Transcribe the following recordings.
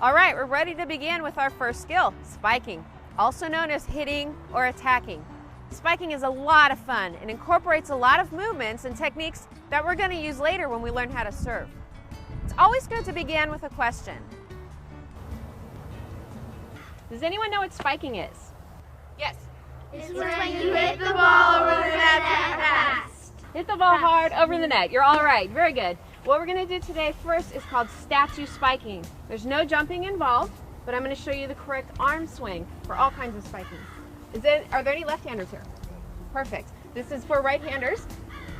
All right, we're ready to begin with our first skill, spiking, also known as hitting or attacking. Spiking is a lot of fun and incorporates a lot of movements and techniques that we're going to use later when we learn how to serve. It's always good to begin with a question. Does anyone know what spiking is? Yes. It's when you hit the ball over the net fast. Hit the ball hard over the net. You're all right. Very good. What we're going to do today first is called statue spiking. There's no jumping involved, but I'm going to show you the correct arm swing for all kinds of spiking. Are there any left-handers here? Perfect. This is for right-handers.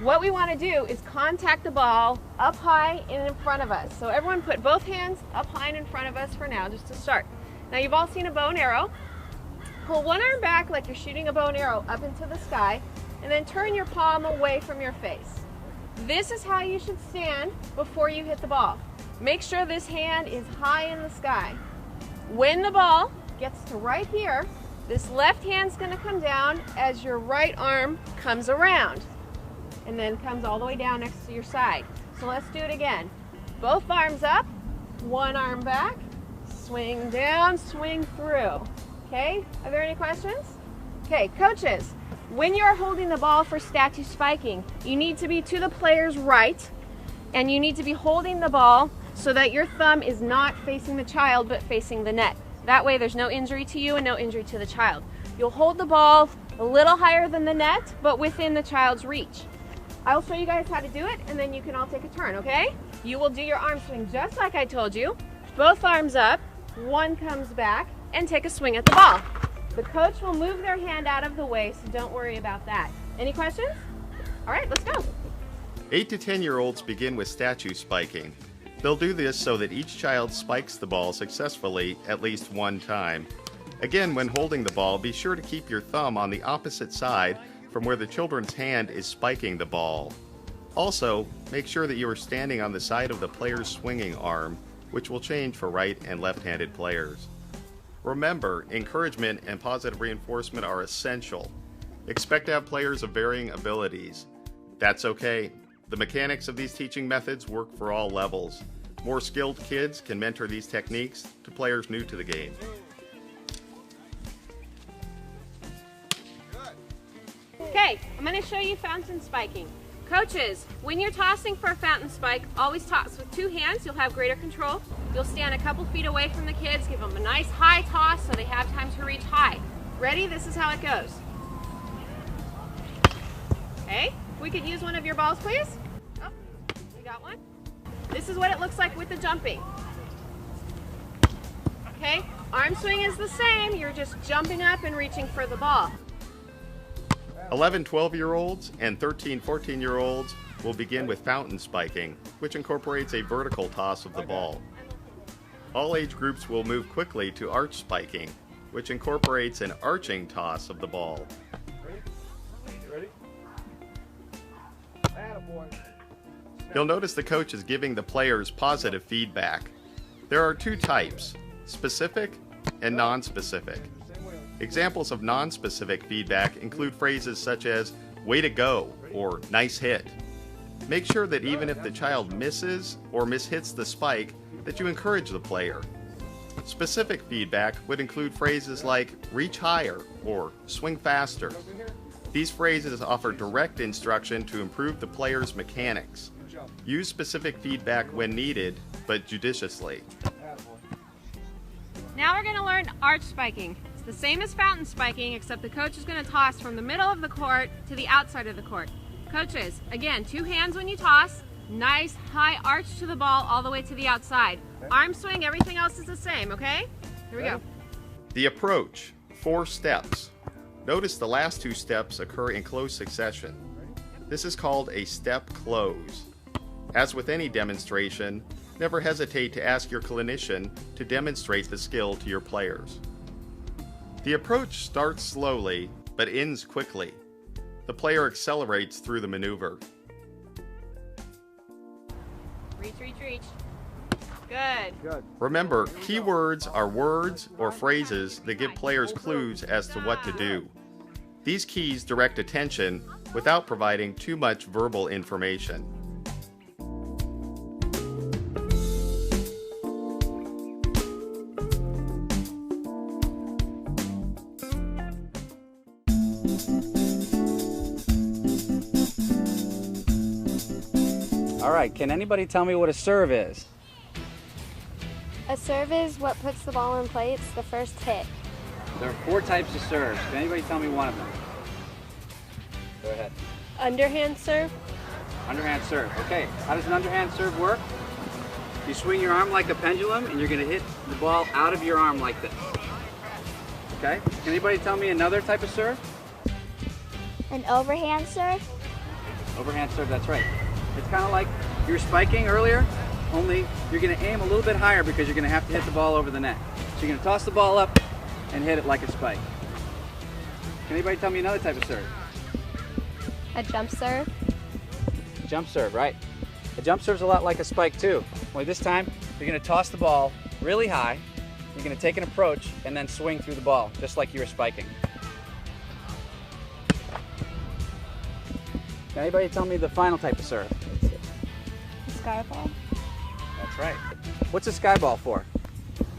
What we want to do is contact the ball up high and in front of us. So everyone put both hands up high and in front of us for now, just to start. Now you've all seen a bow and arrow. Pull one arm back like you're shooting a bow and arrow up into the sky, and then turn your palm away from your face. This is how you should stand before you hit the ball. Make sure this hand is high in the sky. When the ball gets to right here, this left hand's going to come down as your right arm comes around and then comes all the way down next to your side. So let's do it again. Both arms up, one arm back, swing down, swing through. Okay, are there any questions? Okay, coaches, when you're holding the ball for statue spiking, you need to be to the player's right, and you need to be holding the ball so that your thumb is not facing the child but facing the net. That way there's no injury to you and no injury to the child. You'll hold the ball a little higher than the net, but within the child's reach. I'll show you guys how to do it, and then you can all take a turn, okay? You will do your arm swing just like I told you. Both arms up, one comes back, and take a swing at the ball. The coach will move their hand out of the way, so don't worry about that. Any questions? All right, let's go. 8 to 10-year-olds begin with statue spiking. They'll do this so that each child spikes the ball successfully at least one time. Again, when holding the ball, be sure to keep your thumb on the opposite side from where the children's hand is spiking the ball. Also, make sure that you are standing on the side of the player's swinging arm, which will change for right and left-handed players. Remember, encouragement and positive reinforcement are essential. Expect to have players of varying abilities. That's okay. The mechanics of these teaching methods work for all levels. More skilled kids can mentor these techniques to players new to the game. Okay, I'm going to show you fountain spiking. Coaches, when you're tossing for a fountain spike, always toss with two hands. You'll have greater control. You'll stand a couple feet away from the kids, give them a nice high toss so they have time to reach high. Ready? This is how it goes. Okay, we could use one of your balls, please. Oh, we got one. This is what it looks like with the jumping. Okay, arm swing is the same. You're just jumping up and reaching for the ball. 11, 12-year-olds and 13, 14-year-olds will begin with fountain spiking, which incorporates a vertical toss of the ball. All age groups will move quickly to arch spiking, which incorporates an arching toss of the ball. Ready? Attaboy. You'll notice the coach is giving the players positive feedback. There are two types, specific and non-specific. Examples of non-specific feedback include phrases such as, "way to go," or "nice hit." Make sure that even if the child misses or mishits the spike, that you encourage the player. Specific feedback would include phrases like, "reach higher," or "swing faster." These phrases offer direct instruction to improve the player's mechanics. Use specific feedback when needed, but judiciously. Now we're going to learn arch spiking. The same as fountain spiking, except the coach is going to toss from the middle of the court to the outside of the court. Coaches, again, two hands when you toss, nice high arch to the ball all the way to the outside. Arm swing, everything else is the same, okay? Here we go. The approach, 4 steps. Notice the last 2 steps occur in close succession. This is called a step close. As with any demonstration, never hesitate to ask your clinician to demonstrate the skill to your players. The approach starts slowly, but ends quickly. The player accelerates through the maneuver. Reach, reach, reach. Good. Remember, keywords are words or phrases that give players clues as to what to do. These keys direct attention without providing too much verbal information. All right, can anybody tell me what a serve is? A serve is what puts the ball in play. It's the first hit. There are 4 types of serves. Can anybody tell me one of them? Go ahead. Underhand serve. Underhand serve. Okay, how does an underhand serve work? You swing your arm like a pendulum and you're going to hit the ball out of your arm like this. Okay, can anybody tell me another type of serve? An overhand serve. Overhand serve, that's right. It's kind of like you were spiking earlier, only you're going to aim a little bit higher because you're going to have to hit the ball over the net. So you're going to toss the ball up and hit it like a spike. Can anybody tell me another type of serve? A jump serve. Jump serve, right. A jump serve's a lot like a spike too. Only this time, you're going to toss the ball really high, you're going to take an approach, and then swing through the ball, just like you were spiking. Can anybody tell me the final type of serve? Sky ball. That's right. What's a sky ball for?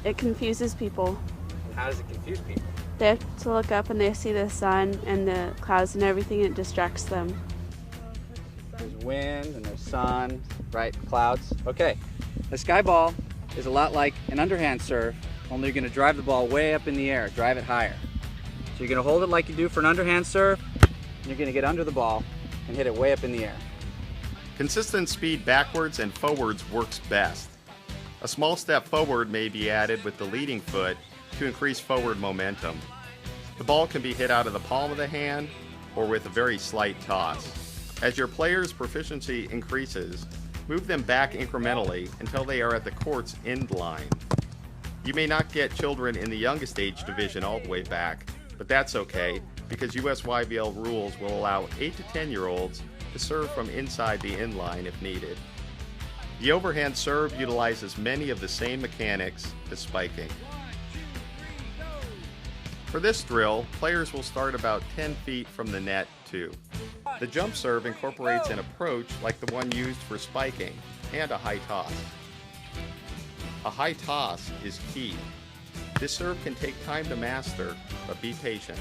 It confuses people. And how does it confuse people? They have to look up and they see the sun and the clouds and everything, and it distracts them. There's wind and there's sun, right? Clouds. Okay. A sky ball is a lot like an underhand serve, only you're going to drive the ball way up in the air, drive it higher. So you're going to hold it like you do for an underhand serve, and you're going to get under the ball and hit it way up in the air. Consistent speed backwards and forwards works best. A small step forward may be added with the leading foot to increase forward momentum. The ball can be hit out of the palm of the hand or with a very slight toss. As your player's proficiency increases, move them back incrementally until they are at the court's end line. You may not get children in the youngest age division all the way back, but that's okay because USYVL rules will allow 8 to 10-year-olds to serve from inside the end line if needed. The overhand serve utilizes many of the same mechanics as spiking. For this drill, players will start about 10 feet from the net too. The jump serve incorporates an approach like the one used for spiking and a high toss. A high toss is key. This serve can take time to master, but be patient.